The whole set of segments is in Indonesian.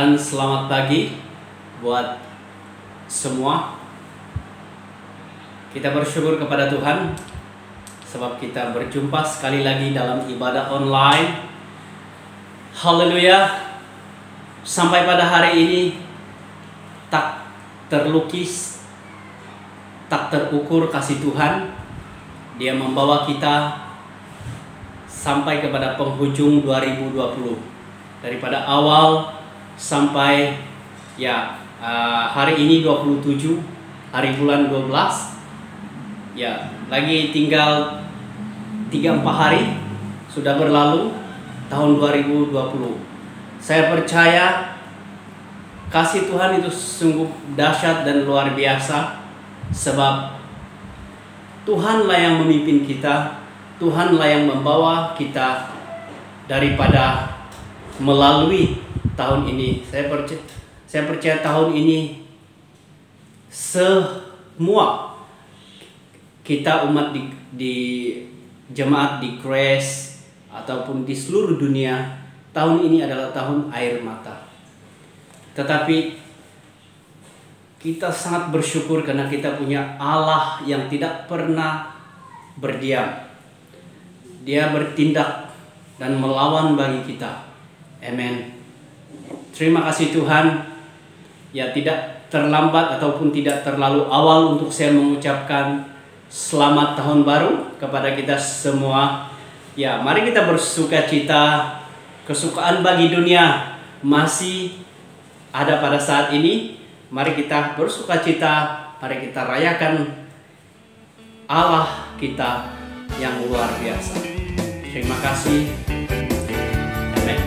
dan selamat pagi buat semua. Kita bersyukur kepada Tuhan sebab kita berjumpa sekali lagi dalam ibadah online. Haleluya. Sampai pada hari ini tak terlukis, tak terukur kasih Tuhan. Dia membawa kita sampai kepada penghujung 2020. Daripada awal sampai hari ini 27 hari bulan 12. Ya, lagi tinggal 3-4 hari sudah berlalu tahun 2020. Saya percaya kasih Tuhan itu sungguh dahsyat dan luar biasa, sebab Tuhanlah yang memimpin kita, Tuhanlah yang membawa kita daripada melalui tahun ini. Saya percaya tahun ini semua kita umat di jemaat di Grace ataupun di seluruh dunia, tahun ini adalah tahun air mata. Tetapi kita sangat bersyukur karena kita punya Allah yang tidak pernah berdiam. Dia bertindak dan melawan bagi kita. Amen. Terima kasih Tuhan. Ya, tidak terlambat ataupun tidak terlalu awal untuk saya mengucapkan selamat tahun baru kepada kita semua. Ya, mari kita bersukacita. Kesukaan bagi dunia masih ada pada saat ini. Mari kita bersukacita. Mari kita rayakan Allah kita yang luar biasa. Terima kasih. Amen.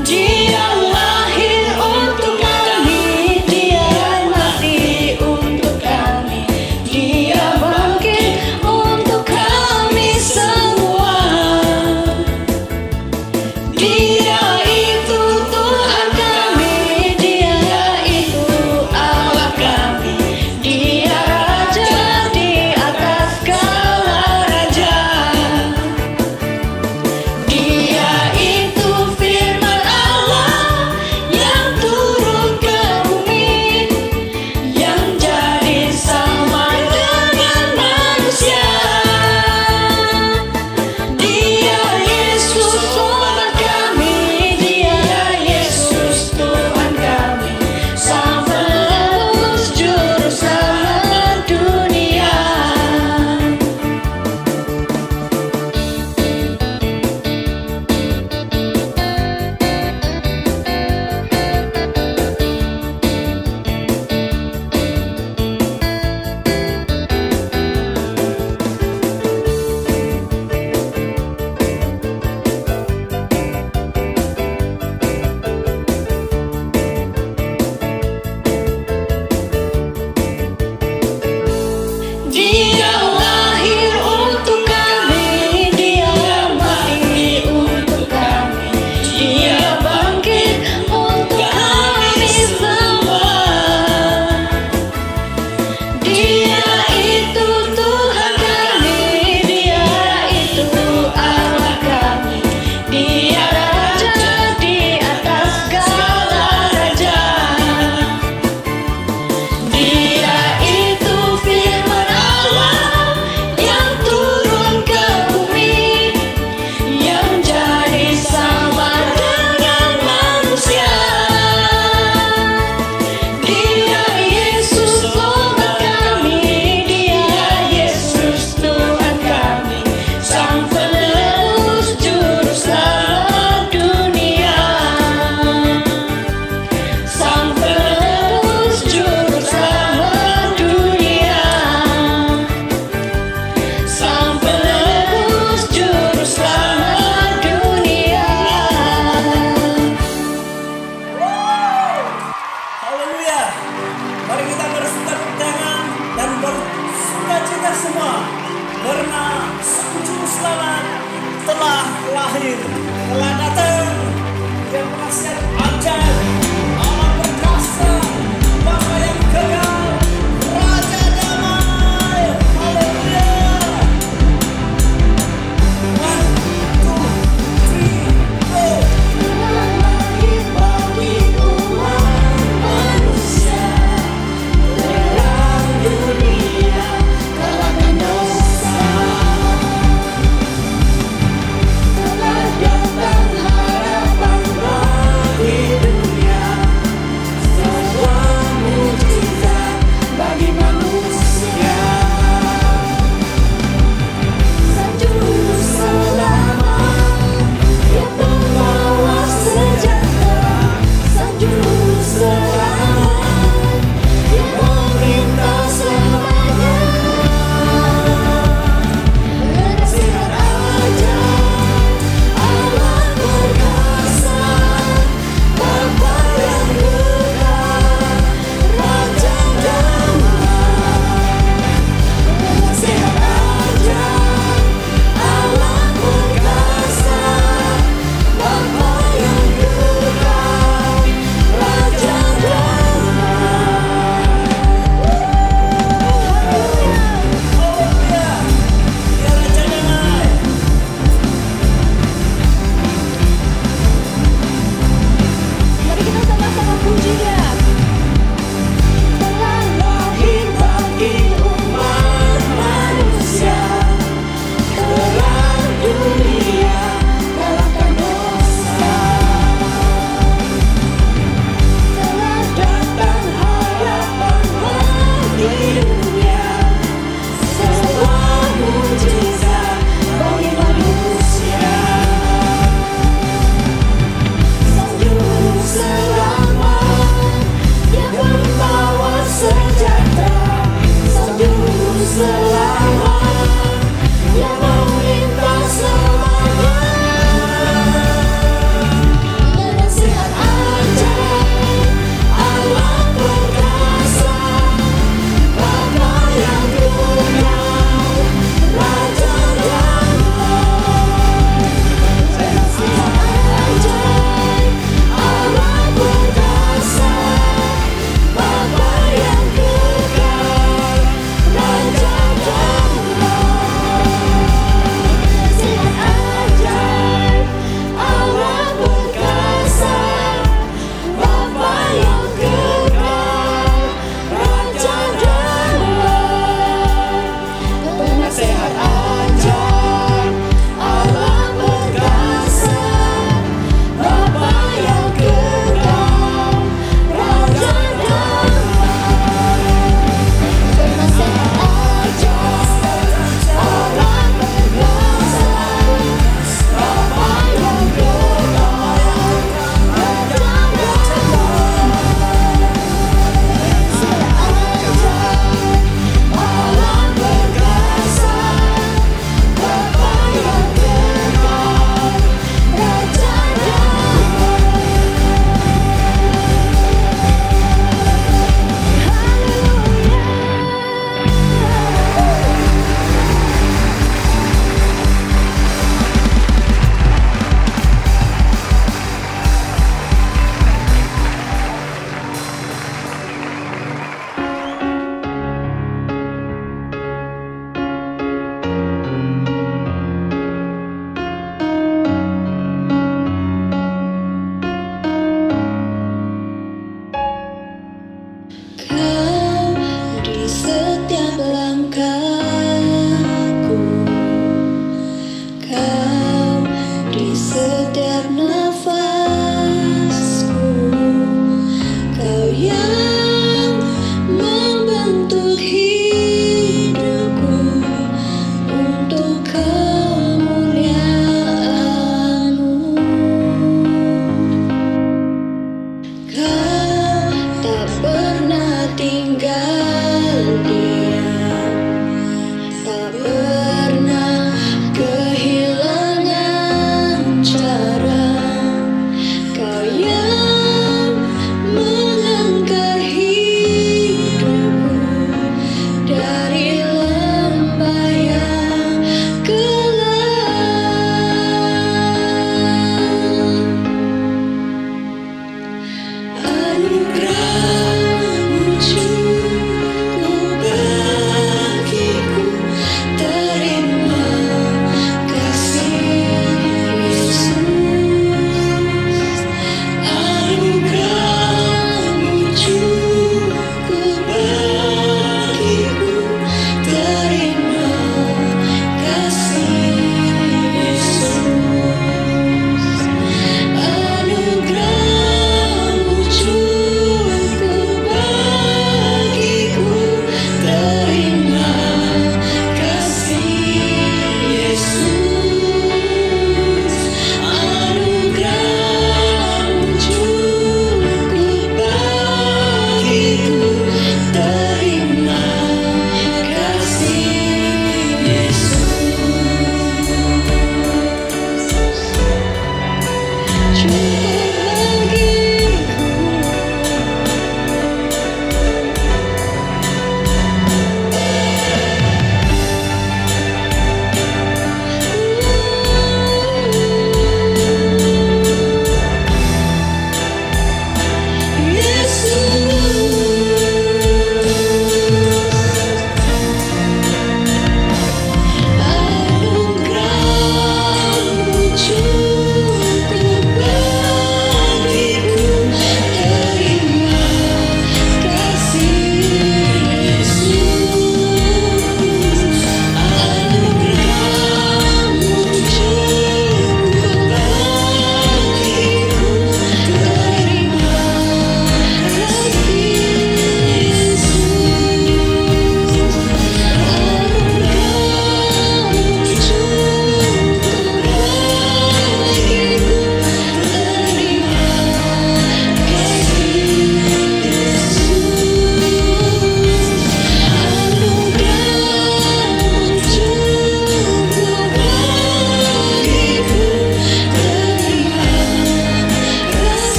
Dia mati untuk kami, Dia bangkit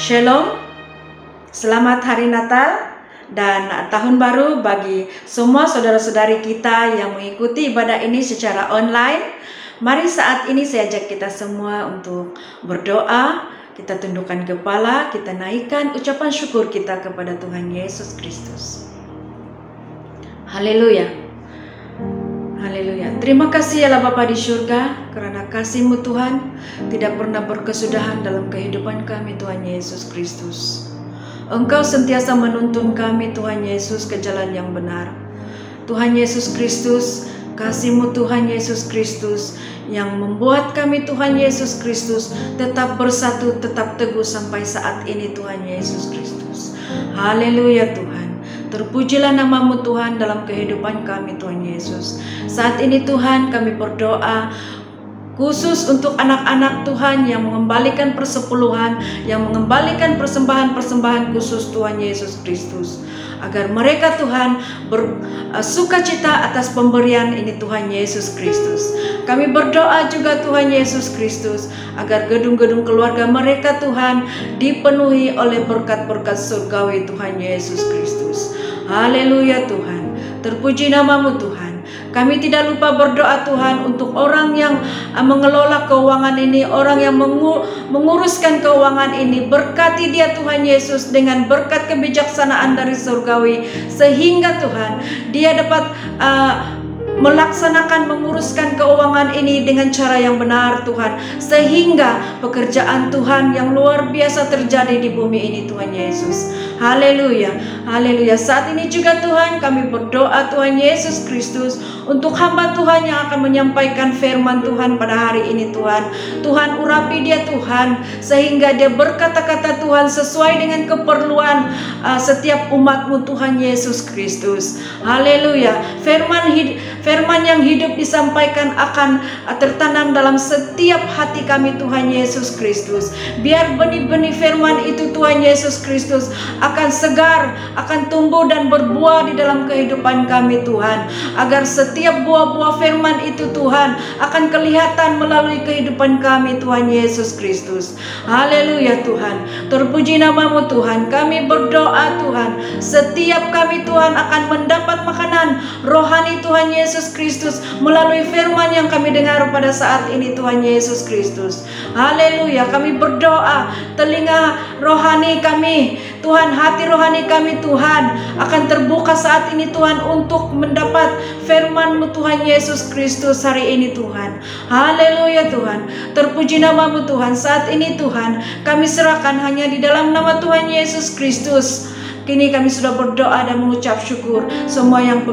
Shalom, selamat hari Natal dan tahun baru bagi semua saudara-saudari kita yang mengikuti ibadah ini secara online. Mari saat ini saya ajak kita semua untuk berdoa. Kita tundukkan kepala, kita naikkan ucapan syukur kita kepada Tuhan Yesus Kristus. Haleluya. Haleluya. Terima kasih Allah Bapa di surga, karena kasih-Mu Tuhan tidak pernah berkesudahan dalam kehidupan kami Tuhan Yesus Kristus. Engkau sentiasa menuntun kami Tuhan Yesus ke jalan yang benar. Tuhan Yesus Kristus, kasih-Mu Tuhan Yesus Kristus yang membuat kami Tuhan Yesus Kristus tetap bersatu, tetap teguh sampai saat ini Tuhan Yesus Kristus. Haleluya Tuhan. Terpujilah nama-Mu Tuhan dalam kehidupan kami Tuhan Yesus. Saat ini Tuhan kami berdoa khusus untuk anak-anak Tuhan yang mengembalikan persepuluhan, yang mengembalikan persembahan-persembahan khusus Tuhan Yesus Kristus. Agar mereka Tuhan bersukacita atas pemberian ini Tuhan Yesus Kristus. Kami berdoa juga Tuhan Yesus Kristus agar gedung-gedung keluarga mereka Tuhan dipenuhi oleh berkat-berkat surgawi Tuhan Yesus Kristus. Haleluya Tuhan. Terpuji nama-Mu Tuhan. Kami tidak lupa berdoa Tuhan untuk orang yang mengelola keuangan ini, orang yang menguruskan keuangan ini. Berkati dia Tuhan Yesus dengan berkat kebijaksanaan dari surgawi, sehingga Tuhan dia dapat melaksanakan, menguruskan keuangan ini dengan cara yang benar Tuhan, sehingga pekerjaan Tuhan yang luar biasa terjadi di bumi ini Tuhan Yesus. Haleluya, haleluya. Saat ini juga Tuhan kami berdoa Tuhan Yesus Kristus untuk hamba Tuhan yang akan menyampaikan firman Tuhan pada hari ini Tuhan. Tuhan urapi dia Tuhan, sehingga dia berkata-kata Tuhan sesuai dengan keperluan setiap umat-Mu Tuhan Yesus Kristus. Haleluya. Firman yang hidup disampaikan akan tertanam dalam setiap hati kami Tuhan Yesus Kristus. Biar benih-benih firman itu Tuhan Yesus Kristus akan segar, akan tumbuh dan berbuah di dalam kehidupan kami Tuhan. Agar setiap buah-buah firman itu Tuhan akan kelihatan melalui kehidupan kami Tuhan Yesus Kristus. Haleluya Tuhan. Terpuji nama-Mu Tuhan. Kami berdoa Tuhan, setiap kami Tuhan akan mendapat makanan rohani Tuhan Yesus Kristus melalui firman yang kami dengar pada saat ini Tuhan Yesus Kristus. Haleluya. Kami berdoa telinga rohani kami Tuhan, hati rohani kami Tuhan akan terbuka saat ini Tuhan untuk mendapat firman-Mu Tuhan Yesus Kristus hari ini Tuhan. Haleluya Tuhan. Terpuji nama-Mu Tuhan. Saat ini Tuhan kami serahkan hanya di dalam nama Tuhan Yesus Kristus. Kini kami sudah berdoa dan mengucap syukur. Semua yang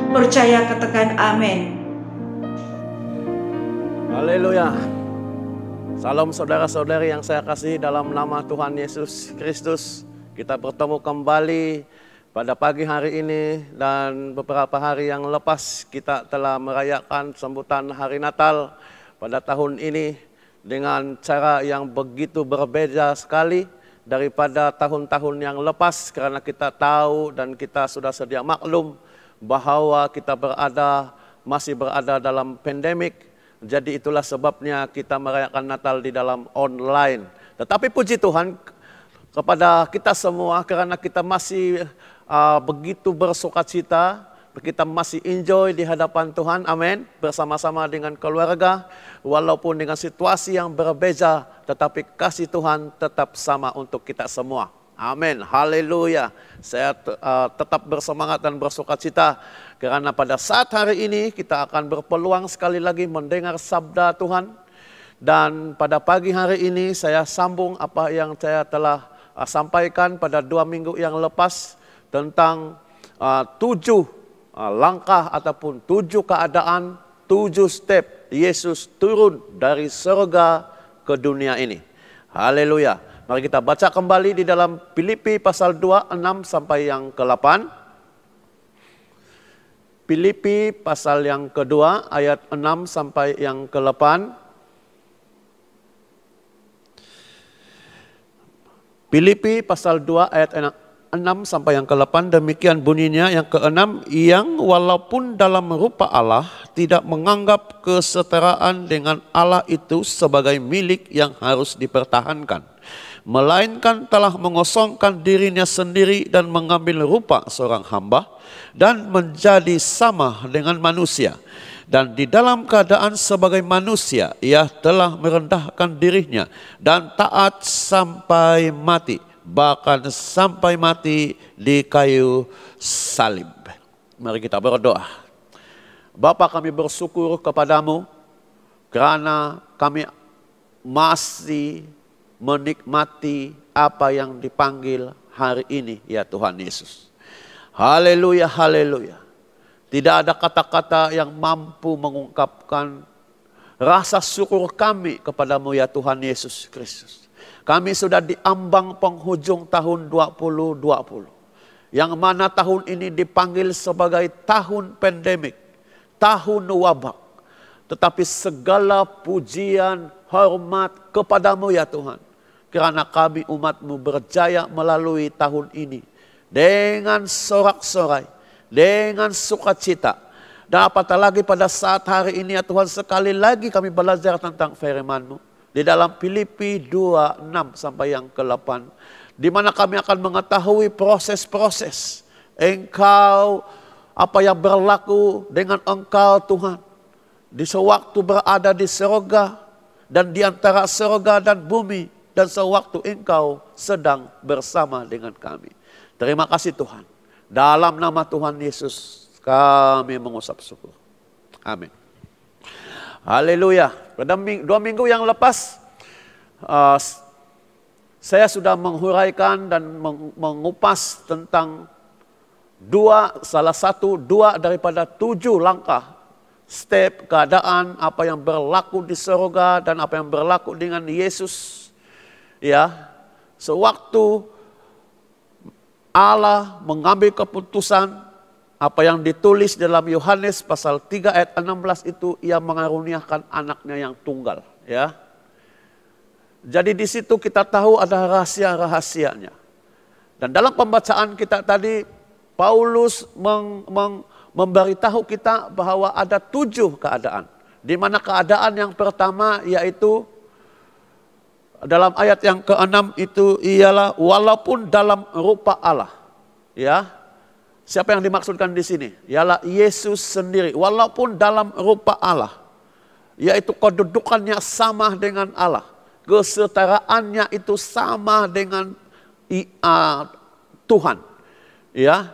percaya katakan amin. Haleluya. Salam saudara-saudari yang saya kasih dalam nama Tuhan Yesus Kristus. Kita bertemu kembali pada pagi hari ini, dan beberapa hari yang lepas kita telah merayakan sambutan hari Natal pada tahun ini dengan cara yang begitu berbeda sekali daripada tahun-tahun yang lepas, karena kita tahu dan kita sudah sedia maklum bahwa kita masih berada dalam pandemik. Jadi itulah sebabnya kita merayakan Natal di dalam online. Tetapi puji Tuhan kepada kita semua, karena kita masih begitu bersukacita, kita masih enjoy di hadapan Tuhan, amin, bersama-sama dengan keluarga, walaupun dengan situasi yang berbeda, tetapi kasih Tuhan tetap sama untuk kita semua, amin, haleluya. Saya tetap bersemangat dan bersukacita, karena pada saat hari ini kita akan berpeluang sekali lagi mendengar sabda Tuhan. Dan pada pagi hari ini saya sambung apa yang saya telah sampaikan pada 2 minggu yang lepas tentang 7 langkah ataupun 7 keadaan, 7 step Yesus turun dari surga ke dunia ini. Haleluya. Mari kita baca kembali di dalam Filipi pasal 2, 6 sampai yang ke-8. Filipi pasal yang kedua ayat 6 sampai yang ke-8. Filipi pasal 2 ayat 6. 6 sampai yang ke-8 demikian bunyinya. Yang ke-6, yang walaupun dalam rupa Allah tidak menganggap kesetaraan dengan Allah itu sebagai milik yang harus dipertahankan, melainkan telah mengosongkan dirinya sendiri dan mengambil rupa seorang hamba dan menjadi sama dengan manusia. Dan di dalam keadaan sebagai manusia, ia telah merendahkan dirinya dan taat sampai mati, bahkan sampai mati di kayu salib. Mari kita berdoa. Bapa, kami bersyukur kepadamu karena kami masih menikmati apa yang dipanggil hari ini, ya Tuhan Yesus. Haleluya, haleluya. Tidak ada kata-kata yang mampu mengungkapkan rasa syukur kami kepadamu, ya Tuhan Yesus Kristus. Kami sudah di ambang penghujung tahun 2020. Yang mana tahun ini dipanggil sebagai tahun pandemik, tahun wabak. Tetapi segala pujian, hormat kepadamu, ya Tuhan. Karena kami umat-Mu berjaya melalui tahun ini. Dengan sorak-sorai, dengan sukacita. Dan apatah lagi pada saat hari ini, ya Tuhan, sekali lagi kami belajar tentang firman-Mu. Di dalam Filipi 2:6 sampai yang ke-8. Di mana kami akan mengetahui proses-proses Engkau, apa yang berlaku dengan Engkau Tuhan. Di sewaktu berada di surga dan di antara surga dan bumi. Dan sewaktu Engkau sedang bersama dengan kami. Terima kasih Tuhan. Dalam nama Tuhan Yesus kami mengusap syukur. Amin. Haleluya. Pada 2 minggu yang lepas saya sudah menghuraikan dan mengupas tentang salah satu daripada 7 langkah step keadaan apa yang berlaku di surga dan apa yang berlaku dengan Yesus. Ya, sewaktu Allah mengambil keputusan, apa yang ditulis dalam Yohanes pasal 3 ayat 16 itu, ia mengaruniakan anaknya yang tunggal. Ya, jadi di situ kita tahu ada rahasia-rahasianya. Dan dalam pembacaan kita tadi, Paulus memberitahu kita bahwa ada 7 keadaan. Di mana keadaan yang pertama yaitu dalam ayat yang ke-6 itu ialah walaupun dalam rupa Allah. Ya. Siapa yang dimaksudkan di sini? Ialah Yesus sendiri. Walaupun dalam rupa Allah. Yaitu kedudukannya sama dengan Allah. Kesetaraannya itu sama dengan Tuhan. Ya.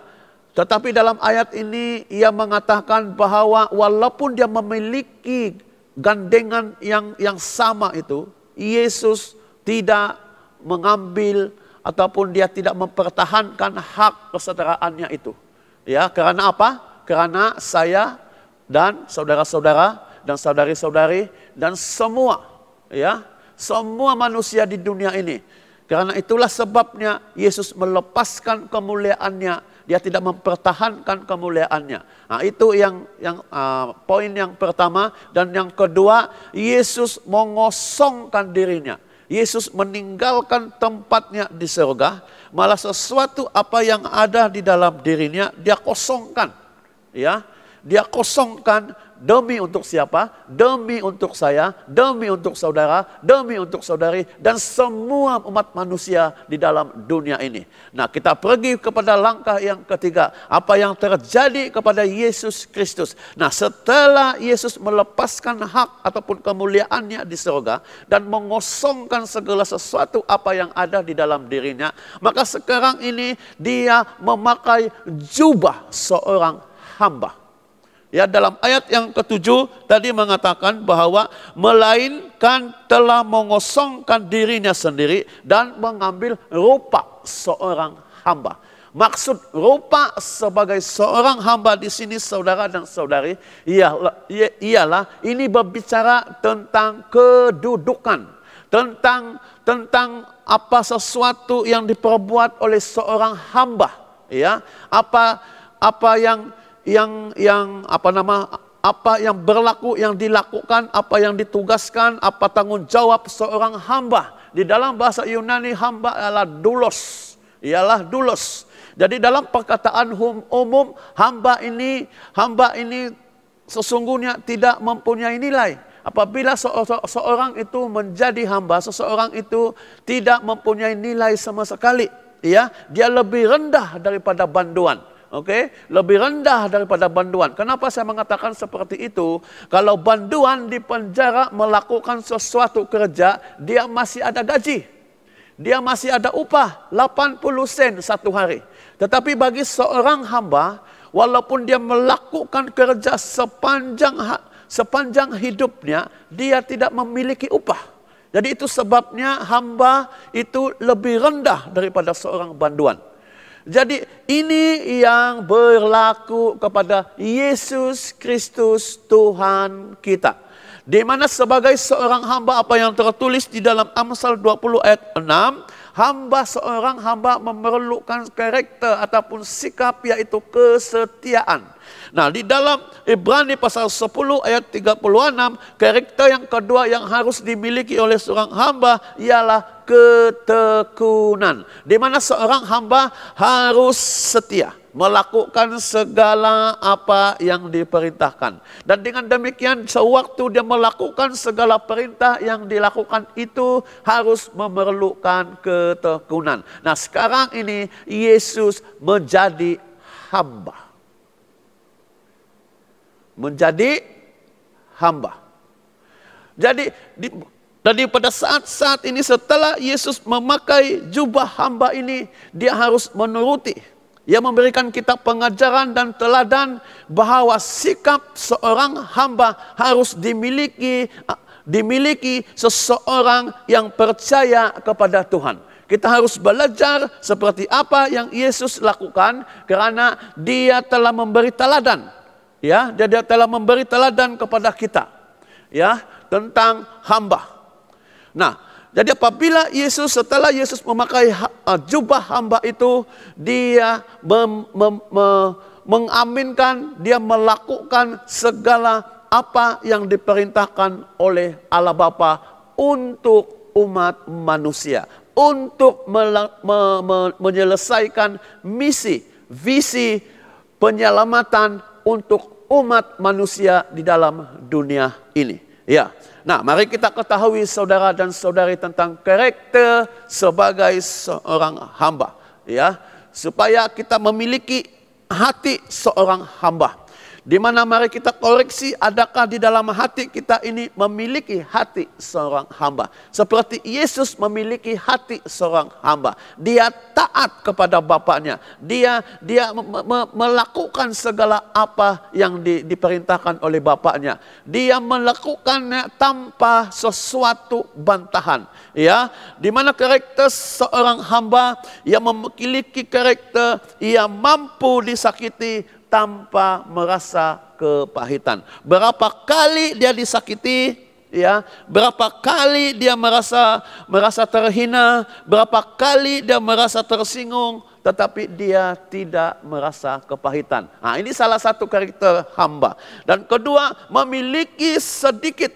Tetapi dalam ayat ini ia mengatakan bahwa walaupun dia memiliki gandengan yang sama itu, Yesus tidak mengambil ataupun dia tidak mempertahankan hak kesetaraannya itu. Ya, karena apa? Karena saya dan saudara-saudara dan saudari-saudari dan semua manusia di dunia ini. Karena itulah sebabnya Yesus melepaskan kemuliaannya. Dia tidak mempertahankan kemuliaannya. Nah, itu yang poin yang pertama. Dan yang kedua, Yesus mengosongkan dirinya. Yesus meninggalkan tempatnya di surga. Malah sesuatu apa yang ada di dalam dirinya, dia kosongkan. Ya, dia kosongkan demi untuk siapa? Demi untuk saya, demi untuk saudara, demi untuk saudari, dan semua umat manusia di dalam dunia ini. Nah, kita pergi kepada langkah yang ketiga. Apa yang terjadi kepada Yesus Kristus. Nah, setelah Yesus melepaskan hak ataupun kemuliaannya di surga dan mengosongkan segala sesuatu apa yang ada di dalam dirinya, maka sekarang ini dia memakai jubah seorang hamba. Ya, dalam ayat yang ke-7 tadi mengatakan bahwa melainkan telah mengosongkan dirinya sendiri dan mengambil rupa seorang hamba. Maksud rupa sebagai seorang hamba di sini saudara dan saudari ialah ini berbicara tentang kedudukan, tentang apa sesuatu yang diperbuat oleh seorang hamba, ya. Apa yang berlaku, yang dilakukan, apa yang ditugaskan, apa tanggung jawab seorang hamba. Di dalam bahasa Yunani hamba ialah doulos. Jadi dalam perkataan umum, hamba ini sesungguhnya tidak mempunyai nilai. Apabila seorang itu menjadi hamba, seseorang itu tidak mempunyai nilai sama sekali. Ya, dia lebih rendah daripada banduan. Oke, lebih rendah daripada banduan. Kenapa saya mengatakan seperti itu? Kalau banduan di penjara melakukan sesuatu kerja, dia masih ada gaji. Dia masih ada upah 80 sen satu hari. Tetapi bagi seorang hamba, walaupun dia melakukan kerja sepanjang hidupnya, dia tidak memiliki upah. Jadi itu sebabnya hamba itu lebih rendah daripada seorang banduan. Jadi ini yang berlaku kepada Yesus Kristus Tuhan kita. Di mana sebagai seorang hamba, apa yang tertulis di dalam Amsal 20 ayat 6, seorang hamba memerlukan karakter ataupun sikap, yaitu kesetiaan. Nah, di dalam Ibrani pasal 10 ayat 36, karakter yang kedua yang harus dimiliki oleh seorang hamba ialah ketekunan. Di mana seorang hamba harus setia, melakukan segala apa yang diperintahkan. Dan dengan demikian, sewaktu dia melakukan segala perintah yang dilakukan itu harus memerlukan ketekunan. Nah, sekarang ini Yesus menjadi hamba. Menjadi hamba. Jadi pada saat ini, setelah Yesus memakai jubah hamba ini, dia harus menuruti. Ia memberikan kita pengajaran dan teladan bahwa sikap seorang hamba harus dimiliki seseorang yang percaya kepada Tuhan. Kita harus belajar seperti apa yang Yesus lakukan, karena dia telah memberi teladan. Ya, dia telah memberi teladan kepada kita, ya, tentang hamba. Nah, jadi apabila setelah Yesus memakai jubah hamba itu, dia mengaminkan, dia melakukan segala apa yang diperintahkan oleh Allah Bapa untuk umat manusia, untuk menyelesaikan misi, visi penyelamatan untuk umat manusia di dalam dunia ini. Ya. Nah, mari kita ketahui saudara dan saudari tentang karakter sebagai seorang hamba, ya, supaya kita memiliki hati seorang hamba. Di mana mari kita koreksi, adakah di dalam hati kita ini memiliki hati seorang hamba. Seperti Yesus memiliki hati seorang hamba. Dia taat kepada Bapaknya. Dia melakukan segala apa yang diperintahkan oleh Bapaknya. Dia melakukannya tanpa sesuatu bantahan. Ya, di mana karakter seorang hamba yang memiliki karakter, ia mampu disakiti tanpa merasa kepahitan. Berapa kali dia disakiti, ya, berapa kali dia merasa terhina, berapa kali dia merasa tersinggung, tetapi dia tidak merasa kepahitan. Nah, ini salah satu karakter hamba. Dan kedua, memiliki sedikit,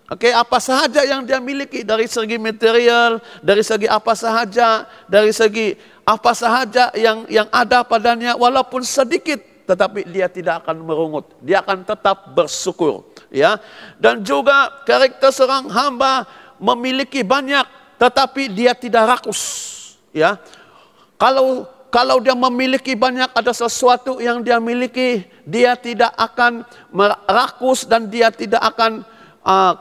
oke, apa sahaja yang dia miliki, dari segi material, dari segi apa sahaja, dari segi apa sahaja yang ada padanya, walaupun sedikit, tetapi dia tidak akan merungut. Dia akan tetap bersyukur. Ya. Dan juga karakter seorang hamba memiliki banyak, tetapi dia tidak rakus. Ya. Kalau dia memiliki banyak, ada sesuatu yang dia miliki, dia tidak akan rakus dan dia tidak akan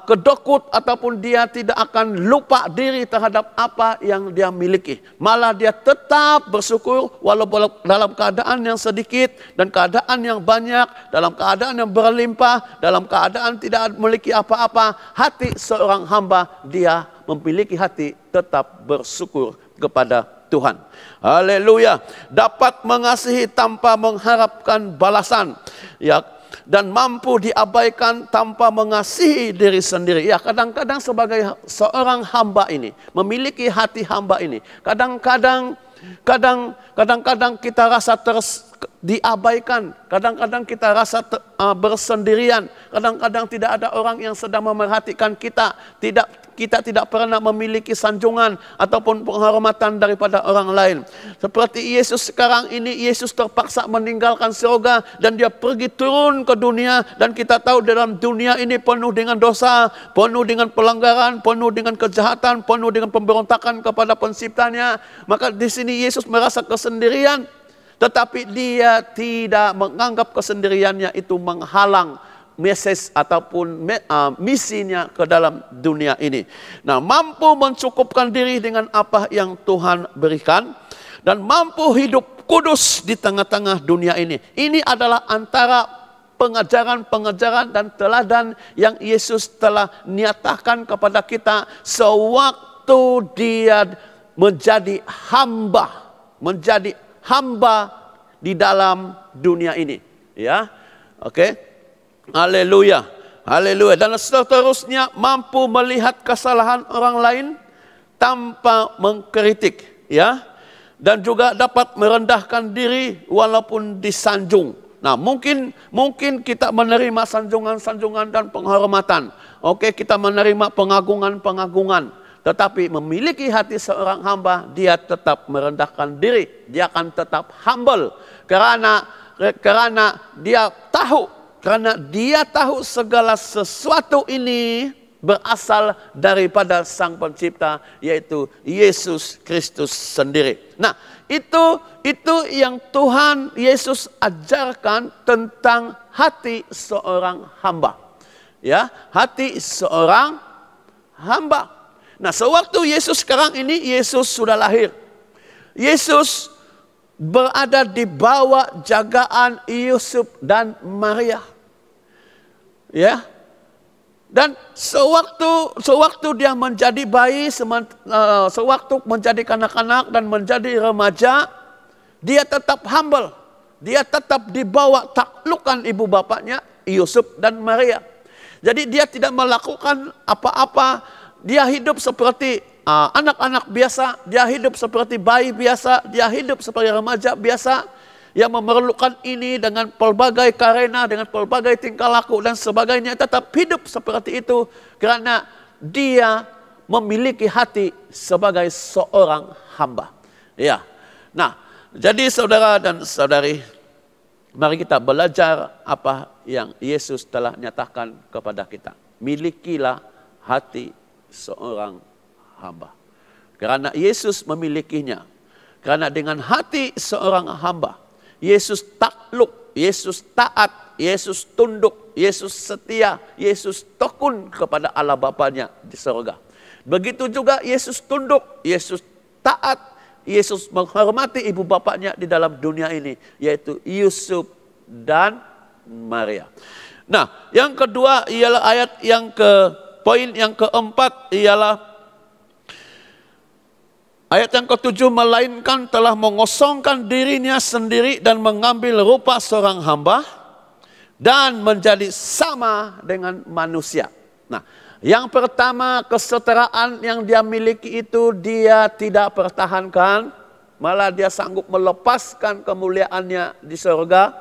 kedokut, ataupun dia tidak akan lupa diri terhadap apa yang dia miliki. Malah dia tetap bersyukur walaupun dalam keadaan yang sedikit dan keadaan yang banyak, dalam keadaan yang berlimpah, dalam keadaan tidak memiliki apa-apa. Hati seorang hamba, dia memiliki hati tetap bersyukur kepada Tuhan. Haleluya. Dapat mengasihi tanpa mengharapkan balasan. Ya, dan mampu diabaikan tanpa mengasihi diri sendiri. Ya, kadang-kadang sebagai seorang hamba ini, memiliki hati hamba ini, kadang-kadang kita rasa diabaikan, kadang-kadang kita rasa bersendirian, kadang-kadang tidak ada orang yang sedang memerhatikan kita, kita tidak pernah memiliki sanjungan ataupun penghormatan daripada orang lain. Seperti Yesus sekarang ini, Yesus terpaksa meninggalkan surga dan dia pergi turun ke dunia. Dan kita tahu dalam dunia ini penuh dengan dosa, penuh dengan pelanggaran, penuh dengan kejahatan, penuh dengan pemberontakan kepada penciptanya. Maka di sini Yesus merasa kesendirian. Tetapi dia tidak menganggap kesendiriannya itu menghalang message ataupun misinya ke dalam dunia ini. Nah, mampu mencukupkan diri dengan apa yang Tuhan berikan dan mampu hidup kudus di tengah-tengah dunia ini. Ini adalah antara pengajaran-pengajaran dan teladan yang Yesus telah nyatakan kepada kita sewaktu dia menjadi hamba di dalam dunia ini, ya. Oke. Haleluya, haleluya. Dan seterusnya mampu melihat kesalahan orang lain tanpa mengkritik, ya. Dan juga dapat merendahkan diri walaupun disanjung. Nah, mungkin kita menerima sanjungan-sanjungan dan penghormatan. Oke, kita menerima pengagungan-pengagungan. Tetapi memiliki hati seorang hamba, dia tetap merendahkan diri. Dia akan tetap humble. Karena dia tahu segala sesuatu ini berasal daripada Sang Pencipta, yaitu Yesus Kristus sendiri. Nah, itu yang Tuhan Yesus ajarkan tentang hati seorang hamba. Ya, hati seorang hamba. Nah, sewaktu Yesus sekarang ini, Yesus sudah lahir. Yesus berada di bawah jagaan Yusuf dan Maria. Ya. Dan sewaktu dia menjadi bayi, sewaktu menjadi kanak-kanak dan menjadi remaja, dia tetap humble. Dia tetap di bawah taklukan ibu bapaknya Yusuf dan Maria. Jadi dia tidak melakukan apa-apa. Dia hidup seperti anak-anak biasa, dia hidup seperti bayi biasa, dia hidup seperti remaja biasa yang memerlukan ini dengan pelbagai karena, dengan pelbagai tingkah laku dan sebagainya, tetap hidup seperti itu karena dia memiliki hati sebagai seorang hamba. Ya. Nah, jadi saudara dan saudari, mari kita belajar apa yang Yesus telah nyatakan kepada kita. Milikilah hati seorang hamba. Karena Yesus memilikinya. Karena dengan hati seorang hamba, Yesus takluk, Yesus taat, Yesus tunduk, Yesus setia, Yesus tekun kepada Allah Bapanya di surga. Begitu juga Yesus tunduk, Yesus taat, Yesus menghormati ibu bapaknya di dalam dunia ini, yaitu Yusuf dan Maria. Nah, yang kedua ialah poin yang keempat ialah ayat yang ketujuh, melainkan telah mengosongkan dirinya sendiri dan mengambil rupa seorang hamba dan menjadi sama dengan manusia. Nah, yang pertama, kesetaraan yang dia miliki itu dia tidak pertahankan, malah dia sanggup melepaskan kemuliaannya di surga.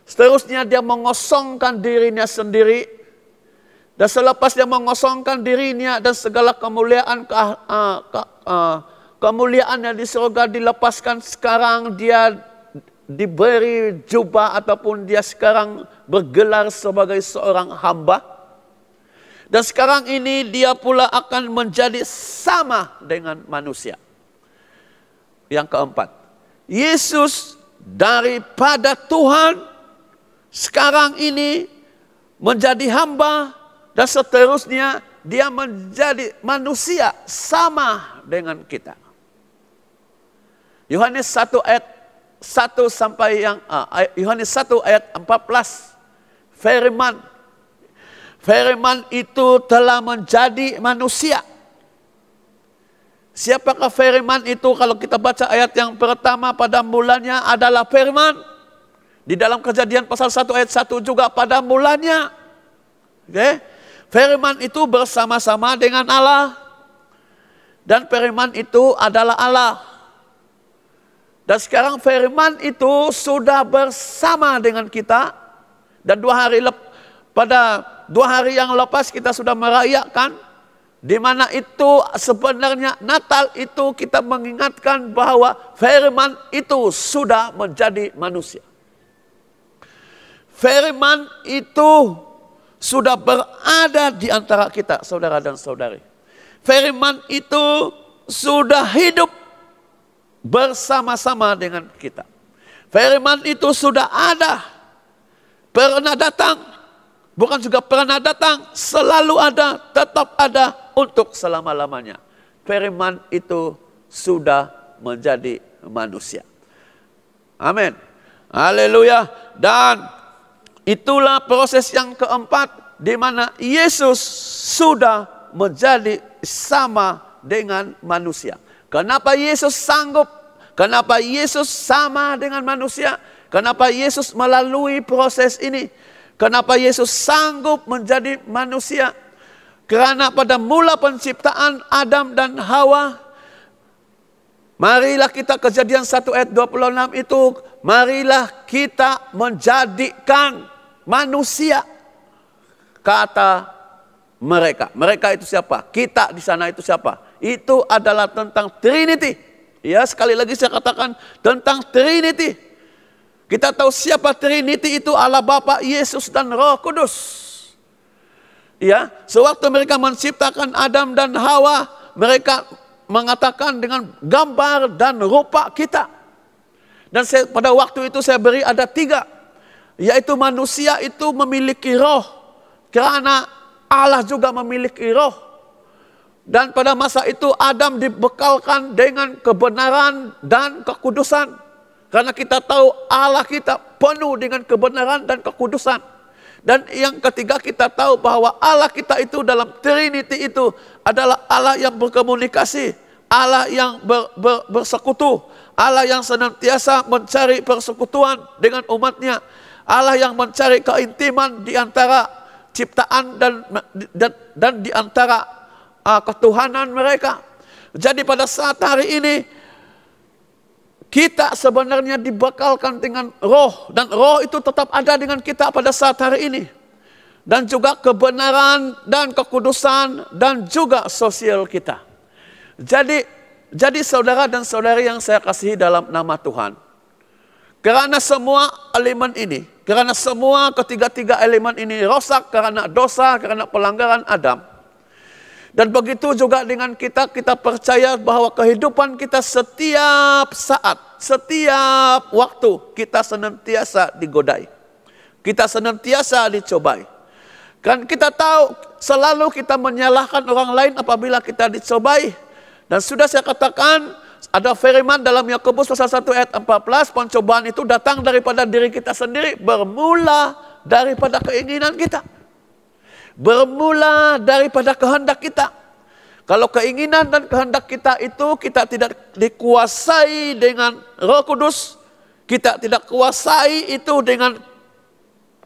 Seterusnya dia mengosongkan dirinya sendiri. Dan selepas dia mengosongkan dirinya dan segala kemuliaannya di surga dilepaskan, sekarang dia diberi jubah ataupun dia sekarang bergelar sebagai seorang hamba. Dan sekarang ini dia pula akan menjadi sama dengan manusia. Yang keempat, Yesus daripada Tuhan sekarang ini menjadi hamba. Dan seterusnya dia menjadi manusia sama dengan kita. Yohanes 1 ayat 1 sampai Yohanes 1 ayat 14. Firman itu telah menjadi manusia. Siapakah firman itu? Kalau kita baca ayat yang pertama, pada mulanya adalah firman. Di dalam Kejadian pasal 1 ayat 1 juga pada mulanya. Oke? Firman itu bersama-sama dengan Allah. Dan firman itu adalah Allah. Dan sekarang firman itu sudah bersama dengan kita. Dan pada 2 hari yang lepas kita sudah merayakan Di mana itu sebenarnya Natal itu kita mengingatkan bahwa firman itu sudah menjadi manusia. Firman itu sudah berada di antara kita, saudara dan saudari. Firman itu sudah hidup bersama-sama dengan kita. Firman itu sudah ada, pernah datang, bukan juga pernah datang, selalu ada, tetap ada untuk selama-lamanya. Firman itu sudah menjadi manusia. Amin. Haleluya. Dan itulah proses yang keempat di mana Yesus sudah menjadi sama dengan manusia. Kenapa Yesus sanggup? Kenapa Yesus sama dengan manusia? Kenapa Yesus melalui proses ini? Kenapa Yesus sanggup menjadi manusia? Karena pada mula penciptaan Adam dan Hawa, marilah kita, Kejadian 1 ayat 26 itu, marilah kita menjadikan manusia, kata mereka. Mereka itu siapa? Kita di sana itu siapa? Itu adalah tentang Trinity. Ya, sekali lagi saya katakan tentang Trinity. Kita tahu siapa Trinity itu, Allah Bapa, Yesus dan Roh Kudus. Ya, sewaktu mereka menciptakan Adam dan Hawa, mereka mengatakan dengan gambar dan rupa kita. Dan pada waktu itu saya beri ada 3, yaitu manusia itu memiliki roh, karena Allah juga memiliki roh. Dan pada masa itu Adam dibekalkan dengan kebenaran dan kekudusan. Karena kita tahu Allah kita penuh dengan kebenaran dan kekudusan. Dan yang ketiga, kita tahu bahwa Allah kita itu dalam Trinity itu adalah Allah yang berkomunikasi, Allah yang bersekutu, Allah yang senantiasa mencari persekutuan dengan umatnya, Allah yang mencari keintiman di antara ciptaan dan di antara ketuhanan mereka. Jadi pada saat hari ini kita sebenarnya dibekalkan dengan roh, dan roh itu tetap ada dengan kita pada saat hari ini. Dan juga kebenaran dan kekudusan dan juga sosial kita. Jadi saudara dan saudari yang saya kasihi dalam nama Tuhan, karena semua elemen ini, karena semua ketiga-tiga elemen ini rusak karena dosa, karena pelanggaran Adam. Dan begitu juga dengan kita percaya bahwa kehidupan kita setiap saat, setiap waktu kita senantiasa digodai. Kita senantiasa dicobai. Kan kita tahu selalu kita menyalahkan orang lain apabila kita dicobai. Dan sudah saya katakan, ada firman dalam Yakobus pasal 1 ayat 14, pencobaan itu datang daripada diri kita sendiri, bermula daripada keinginan kita. Bermula daripada kehendak kita. Kalau keinginan dan kehendak kita itu kita tidak dikuasai dengan Roh Kudus, kita tidak kuasai itu dengan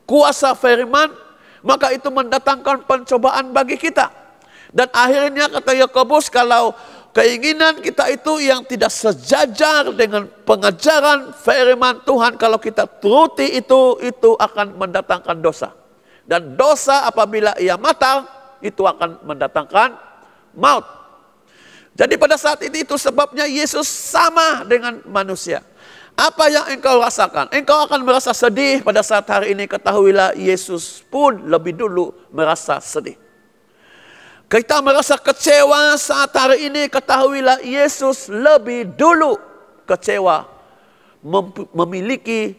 kuasa firman, maka itu mendatangkan pencobaan bagi kita. Dan akhirnya kata Yakobus, kalau keinginan kita itu yang tidak sejajar dengan pengajaran firman Tuhan, kalau kita turuti itu akan mendatangkan dosa. Dan dosa apabila ia matang, itu akan mendatangkan maut. Jadi pada saat itu sebabnya Yesus sama dengan manusia. Apa yang engkau rasakan? Engkau akan merasa sedih pada saat hari ini, ketahuilah Yesus pun lebih dulu merasa sedih. Kita merasa kecewa saat hari ini, ketahuilah Yesus lebih dulu kecewa, memiliki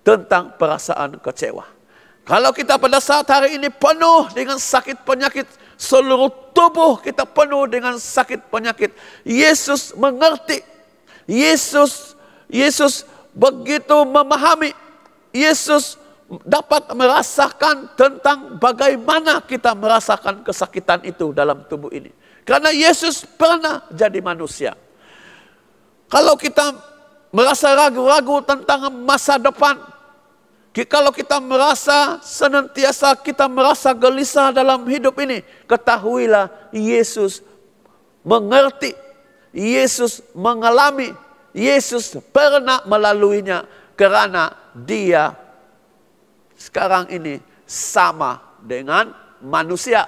tentang perasaan kecewa. Kalau kita pada saat hari ini penuh dengan sakit penyakit, seluruh tubuh kita penuh dengan sakit penyakit, Yesus mengerti. Yesus begitu memahami. Yesus dapat merasakan tentang bagaimana kita merasakan kesakitan itu dalam tubuh ini. Karena Yesus pernah jadi manusia. Kalau kita merasa ragu-ragu tentang masa depan, kalau kita merasa senantiasa kita merasa gelisah dalam hidup ini, ketahuilah Yesus mengerti, Yesus mengalami, Yesus pernah melaluinya, karena dia sekarang ini sama dengan manusia.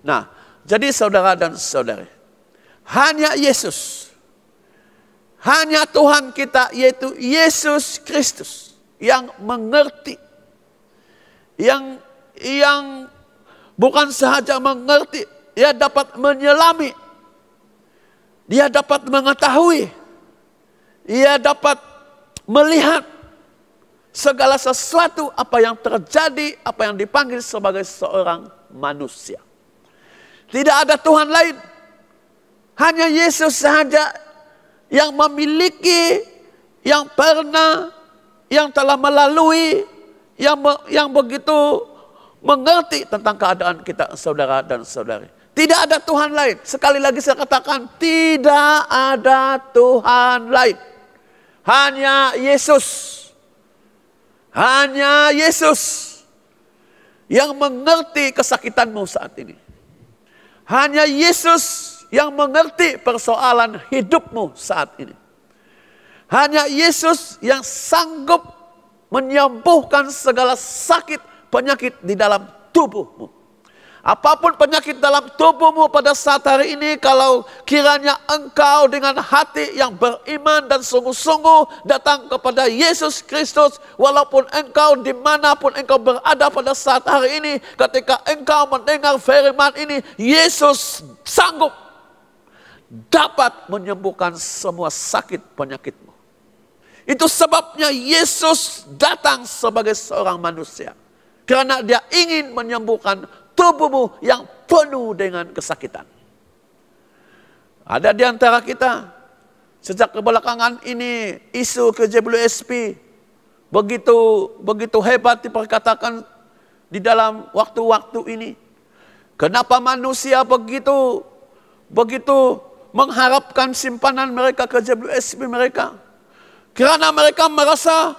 Nah, Jadi saudara dan saudari, hanya Yesus, hanya Tuhan kita yaitu Yesus Kristus yang mengerti, yang bukan sahaja mengerti, dia dapat menyelami, dia dapat mengetahui, dia dapat melihat segala sesuatu apa yang terjadi, apa yang dipanggil sebagai seorang manusia. Tidak ada Tuhan lain. Hanya Yesus saja yang memiliki, yang pernah, yang telah melalui, yang begitu mengerti tentang keadaan kita, saudara dan saudari. Tidak ada Tuhan lain. Sekali lagi saya katakan, tidak ada Tuhan lain. Hanya Yesus. Hanya Yesus yang mengerti kesakitanmu saat ini. Hanya Yesus yang mengerti persoalan hidupmu saat ini. Hanya Yesus yang sanggup menyembuhkan segala sakit penyakit di dalam tubuhmu. Apapun penyakit dalam tubuhmu pada saat hari ini, kalau kiranya engkau dengan hati yang beriman dan sungguh-sungguh datang kepada Yesus Kristus, walaupun engkau dimanapun engkau berada pada saat hari ini, ketika engkau mendengar firman ini, Yesus sanggup dapat menyembuhkan semua sakit penyakitmu. Itu sebabnya Yesus datang sebagai seorang manusia, karena dia ingin menyembuhkan tubuhmu yang penuh dengan kesakitan. Ada di antara kita, sejak kebelakangan ini isu KJWSP begitu hebat diperkatakan di dalam waktu-waktu ini. Kenapa manusia begitu mengharapkan simpanan mereka, KJWSP mereka? Karena mereka merasa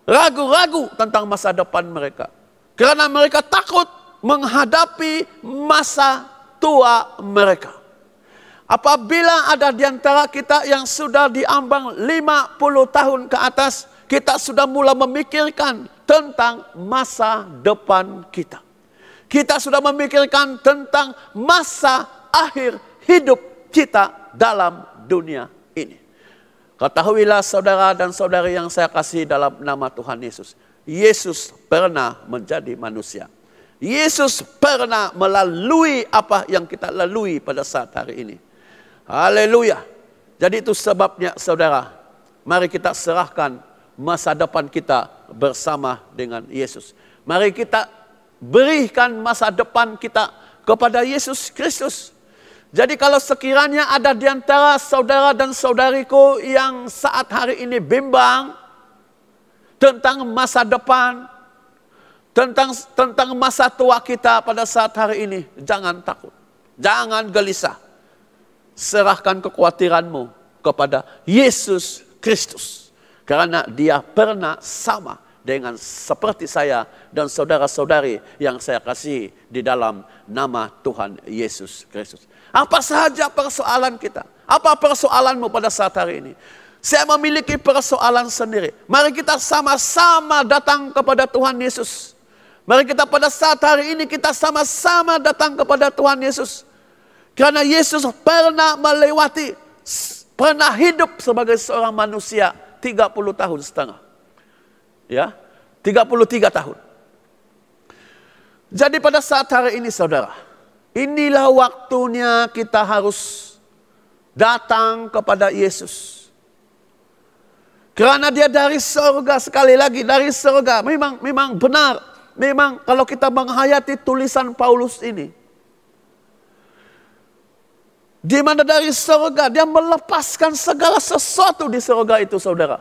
ragu-ragu tentang masa depan mereka. Karena mereka takut menghadapi masa tua mereka. Apabila ada di antara kita yang sudah diambang 50 tahun ke atas, kita sudah mulai memikirkan tentang masa depan kita. Kita sudah memikirkan tentang masa akhir hidup kita dalam dunia ini. Ketahuilah saudara dan saudari yang saya kasih dalam nama Tuhan Yesus. Yesus pernah menjadi manusia. Yesus pernah melalui apa yang kita lalui pada saat hari ini. Haleluya. Jadi itu sebabnya saudara, mari kita serahkan masa depan kita bersama dengan Yesus. Mari kita berikan masa depan kita kepada Yesus Kristus. Jadi kalau sekiranya ada di antara saudara dan saudariku yang saat hari ini bimbang tentang masa depan, tentang masa tua kita pada saat hari ini, jangan takut, jangan gelisah. Serahkan kekhawatiranmu kepada Yesus Kristus, karena dia pernah sama dengan seperti saya dan saudara-saudari yang saya kasih di dalam nama Tuhan Yesus Kristus. Apa saja persoalan kita? Apa persoalanmu pada saat hari ini? Saya memiliki persoalan sendiri. Mari kita sama-sama datang kepada Tuhan Yesus. Mari kita pada saat hari ini kita sama-sama datang kepada Tuhan Yesus. Karena Yesus pernah melewati, pernah hidup sebagai seorang manusia 30 tahun setengah. Ya, 33 tahun. Jadi pada saat hari ini saudara, inilah waktunya kita harus datang kepada Yesus. Karena dia dari surga, sekali lagi dari surga. Memang benar. Memang kalau kita menghayati tulisan Paulus ini, di mana dari surga dia melepaskan segala sesuatu di surga itu saudara.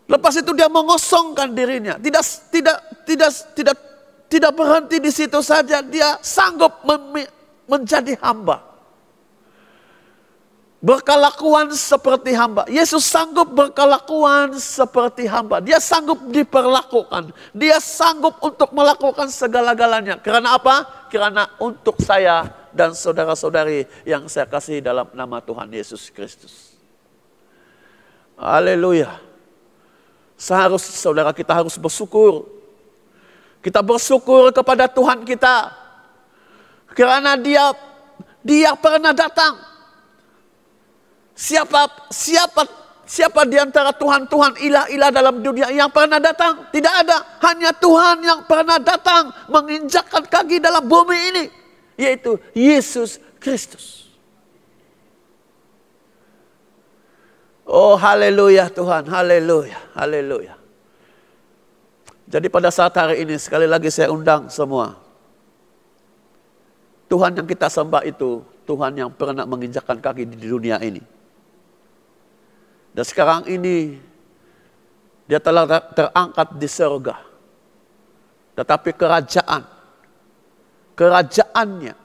Lepas itu dia mengosongkan dirinya. Tidak berhenti di situ saja, dia sanggup menjadi hamba. Berkelakuan seperti hamba. Yesus sanggup berkelakuan seperti hamba. Dia sanggup diperlakukan. Dia sanggup untuk melakukan segala-galanya. Karena apa? Karena untuk saya dan saudara-saudari yang saya kasih dalam nama Tuhan Yesus Kristus. Haleluya. Saudara kita harus bersyukur. Kita bersyukur kepada Tuhan kita. Karena dia pernah datang. Siapa di antara Tuhan-Tuhan, ilah-ilah dalam dunia yang pernah datang? Tidak ada. Hanya Tuhan yang pernah datang menginjakkan kaki dalam bumi ini, yaitu Yesus Kristus. Oh haleluya Tuhan, haleluya, haleluya. Jadi pada saat hari ini sekali lagi saya undang semua. Tuhan yang kita sembah itu Tuhan yang pernah menginjakkan kaki di dunia ini. Dan sekarang ini dia telah terangkat di surga. Tetapi kerajaannya,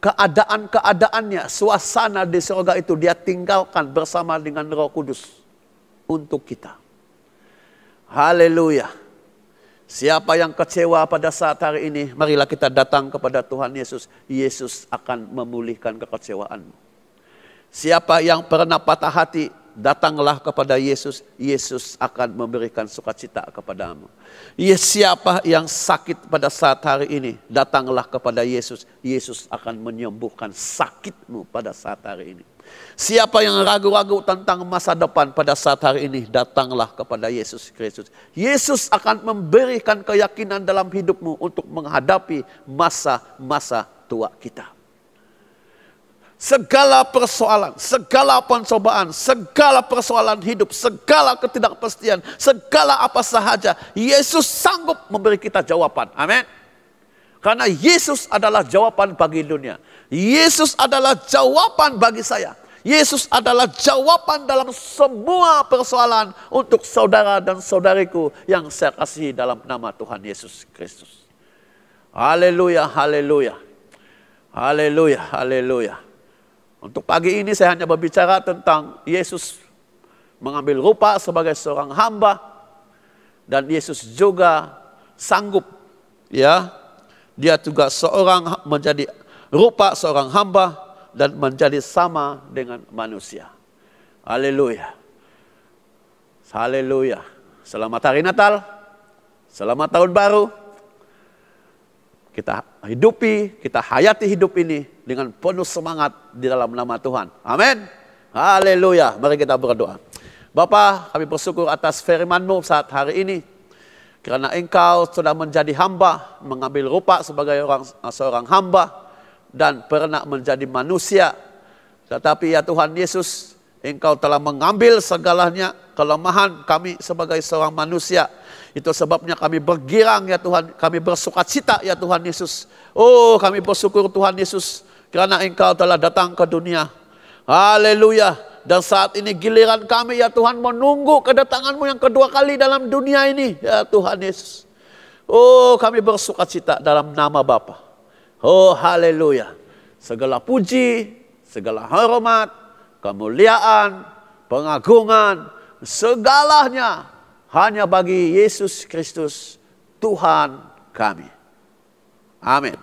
keadaannya, suasana di surga itu dia tinggalkan bersama dengan Roh Kudus untuk kita. Haleluya. Siapa yang kecewa pada saat hari ini, marilah kita datang kepada Tuhan Yesus. Yesus akan memulihkan kekecewaanmu. Siapa yang pernah patah hati, datanglah kepada Yesus. Yesus akan memberikan sukacita kepadamu. Siapa yang sakit pada saat hari ini, datanglah kepada Yesus. Yesus akan menyembuhkan sakitmu pada saat hari ini. Siapa yang ragu-ragu tentang masa depan pada saat hari ini, datanglah kepada Yesus Kristus. Yesus akan memberikan keyakinan dalam hidupmu untuk menghadapi masa-masa tua kita. Segala persoalan, segala pencobaan, segala persoalan hidup, segala ketidakpastian, segala apa sahaja, Yesus sanggup memberi kita jawaban. Amin. Karena Yesus adalah jawaban bagi dunia. Yesus adalah jawaban bagi saya. Yesus adalah jawaban dalam semua persoalan untuk saudara dan saudariku yang saya kasihi dalam nama Tuhan Yesus Kristus. Haleluya, haleluya. Haleluya, haleluya. Untuk pagi ini saya hanya berbicara tentang Yesus mengambil rupa sebagai seorang hamba. Dan Yesus juga sanggup, ya, dia juga menjadi rupa seorang hamba dan menjadi sama dengan manusia. Haleluya. Haleluya. Selamat hari Natal. Selamat tahun baru. Kita hidupi, kita hayati hidup ini dengan penuh semangat di dalam nama Tuhan. Amin. Haleluya. Mari kita berdoa. Bapa, kami bersyukur atas firman-Mu saat hari ini. Karena Engkau sudah menjadi hamba, mengambil rupa sebagai seorang hamba, dan pernah menjadi manusia. Tetapi ya Tuhan Yesus, Engkau telah mengambil segalanya kelemahan kami sebagai seorang manusia. Itu sebabnya kami bergirang ya Tuhan, kami bersukacita ya Tuhan Yesus. Oh, kami bersyukur Tuhan Yesus karena Engkau telah datang ke dunia. Haleluya. Dan saat ini giliran kami ya Tuhan menunggu kedatangan-Mu yang kedua kali dalam dunia ini ya Tuhan Yesus. Oh, kami bersukacita dalam nama Bapa. Oh, haleluya. Segala puji, segala hormat, kemuliaan, pengagungan, segalanya hanya bagi Yesus Kristus, Tuhan kami. Amin.